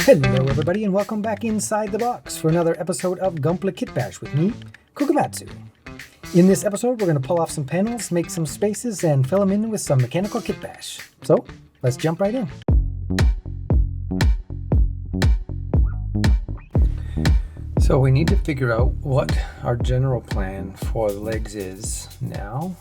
Hello everybody and welcome back inside the box for another episode of Gunpla Kitbash with me, Kukamatsu. In this episode we're going to pull off some panels, make some spaces, and fill them in with some mechanical kitbash. So let's jump right in. So we need to figure out what our general plan for the legs is now.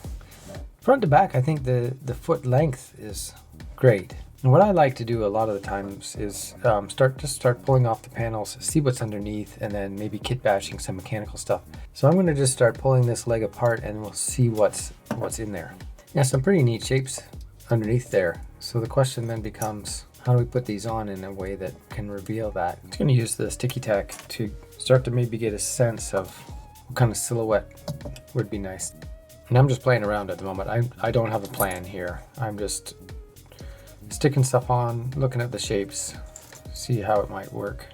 Front to back, I think the foot length is great. And what I like to do a lot of the times is start pulling off the panels, see what's underneath, and then maybe kit bashing some mechanical stuff. So I'm going to just start pulling this leg apart and we'll see what's in there. Yeah, some pretty neat shapes underneath there. So the question then becomes, how do we put these on in a way that can reveal that? I'm going to use the sticky tack to start to maybe get a sense of what kind of silhouette would be nice. And I'm just playing around at the moment. I don't have a plan here. I'm just sticking stuff on, looking at the shapes, see how it might work.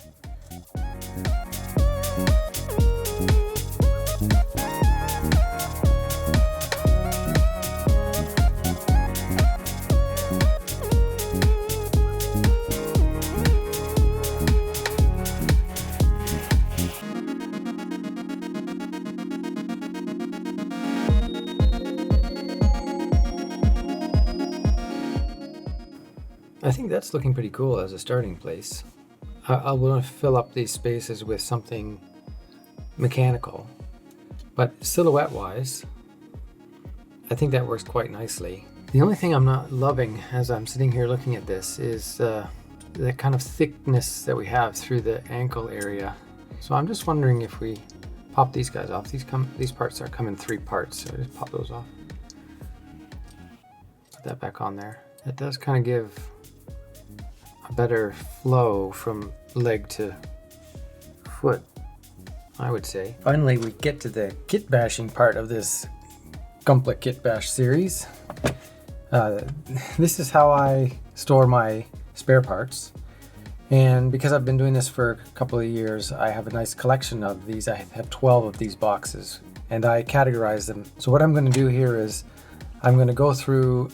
I think that's looking pretty cool as a starting place. I'll want to fill up these spaces with something mechanical, but silhouette wise, I think that works quite nicely. The only thing I'm not loving as I'm sitting here looking at this is the kind of thickness that we have through the ankle area. So I'm just wondering if we pop these guys off. These parts come in 3 parts, so I just pop those off. Put that back on there. That does kind of give a better flow from leg to foot, I would say. Finally, we get to the kit bashing part of this Gunpla Kitbash series. This is how I store my spare parts. And because I've been doing this for a couple of years, I have a nice collection of these. I have 12 of these boxes and I categorize them. So what I'm going to do here is I'm going to go through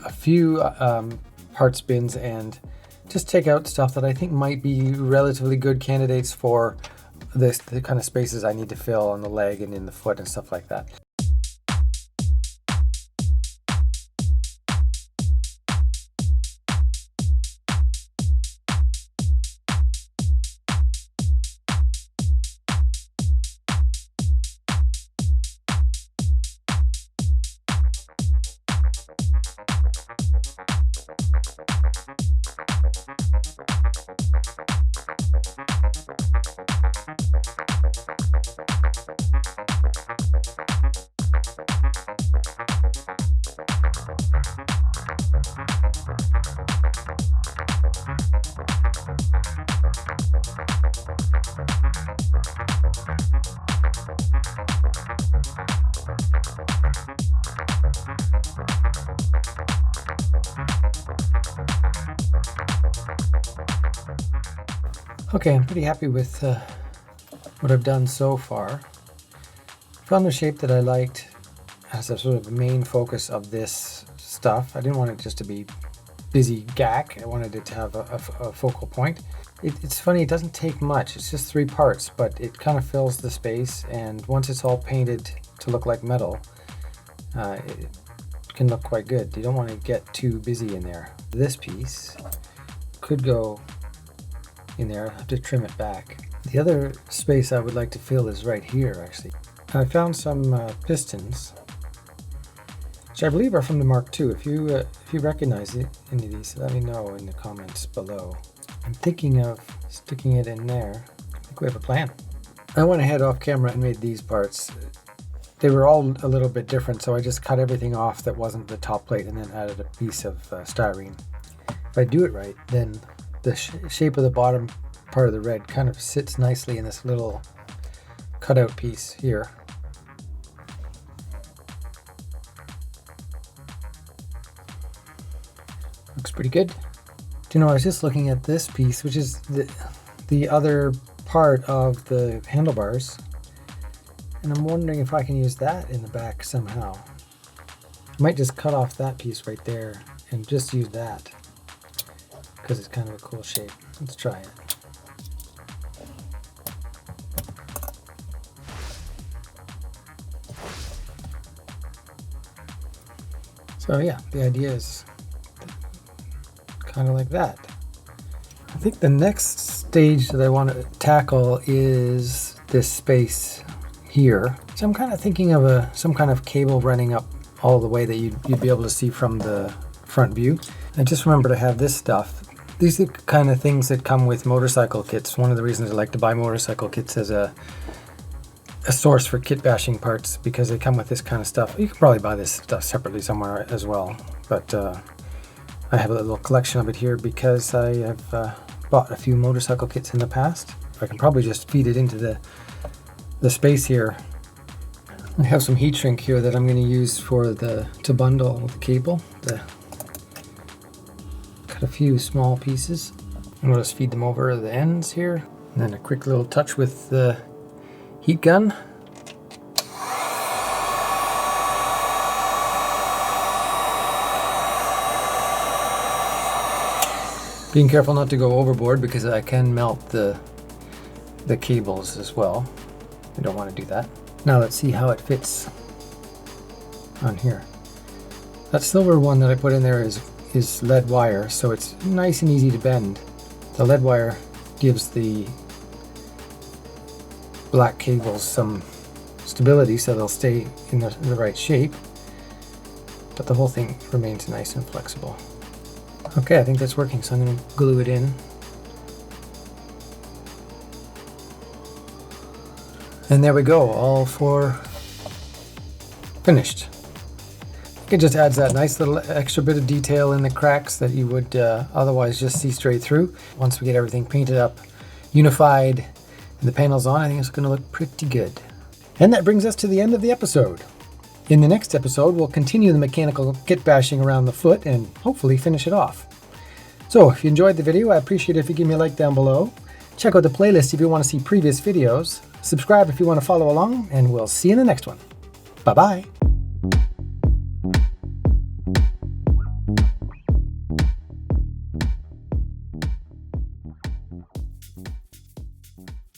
a few parts bins and just take out stuff that I think might be relatively good candidates for the kind of spaces I need to fill on the leg and in the foot and stuff like that. Okay, I'm pretty happy with what I've done so far. Found the shape that I liked as a sort of main focus of this stuff. I didn't want it just to be busy gack. I wanted it to have a focal point. It's funny, it doesn't take much. It's just 3 parts, but it kind of fills the space, and once it's all painted to look like metal, it can look quite good. You don't want to get too busy in there. This piece could go in there. I have to trim it back. The other space I would like to fill is right here, actually. I found some pistons, which I believe are from the Mark II. If you recognize any of these, let me know in the comments below. I'm thinking of sticking it in there. I think we have a plan. I went ahead off camera and made these parts. They were all a little bit different, so I just cut everything off that wasn't the top plate and then added a piece of styrene. If I do it right, then the shape of the bottom part of the red kind of sits nicely in this little cutout piece here. Looks pretty good. Do you know, I was just looking at this piece, which is the other part of the handlebars, and I'm wondering if I can use that in the back somehow. I might just cut off that piece right there and just use that, because it's kind of a cool shape. Let's try it. So yeah, the idea is kind of like that. I think the next stage that I want to tackle is this space here. So I'm kind of thinking of some kind of cable running up all the way that you'd be able to see from the front view. I just remember to have this stuff. These are the kind of things that come with motorcycle kits. One of the reasons I like to buy motorcycle kits as a source for kit bashing parts, because they come with this kind of stuff. You can probably buy this stuff separately somewhere as well, but I have a little collection of it here because I have bought a few motorcycle kits in the past. I can probably just feed it into the space here. I have some heat shrink here that I'm going to use to bundle the cable. Cut a few small pieces and we'll just feed them over the ends here. And then a quick little touch with the heat gun. Being careful not to go overboard because I can melt the cables as well. I don't want to do that. Now let's see how it fits on here. That silver one that I put in there is lead wire, so it's nice and easy to bend. The lead wire gives the black cables some stability so they'll stay in the right shape, but the whole thing remains nice and flexible. Okay, I think that's working, so I'm going to glue it in. And there we go, all four finished. It just adds that nice little extra bit of detail in the cracks that you would otherwise just see straight through. Once we get everything painted up, unified, and the panels on, I think it's going to look pretty good. And that brings us to the end of the episode. In the next episode, we'll continue the mechanical kit bashing around the foot and hopefully finish it off. So if you enjoyed the video, I appreciate it if you give me a like down below. Check out the playlist if you want to see previous videos. Subscribe if you want to follow along, and we'll see you in the next one. Bye-bye.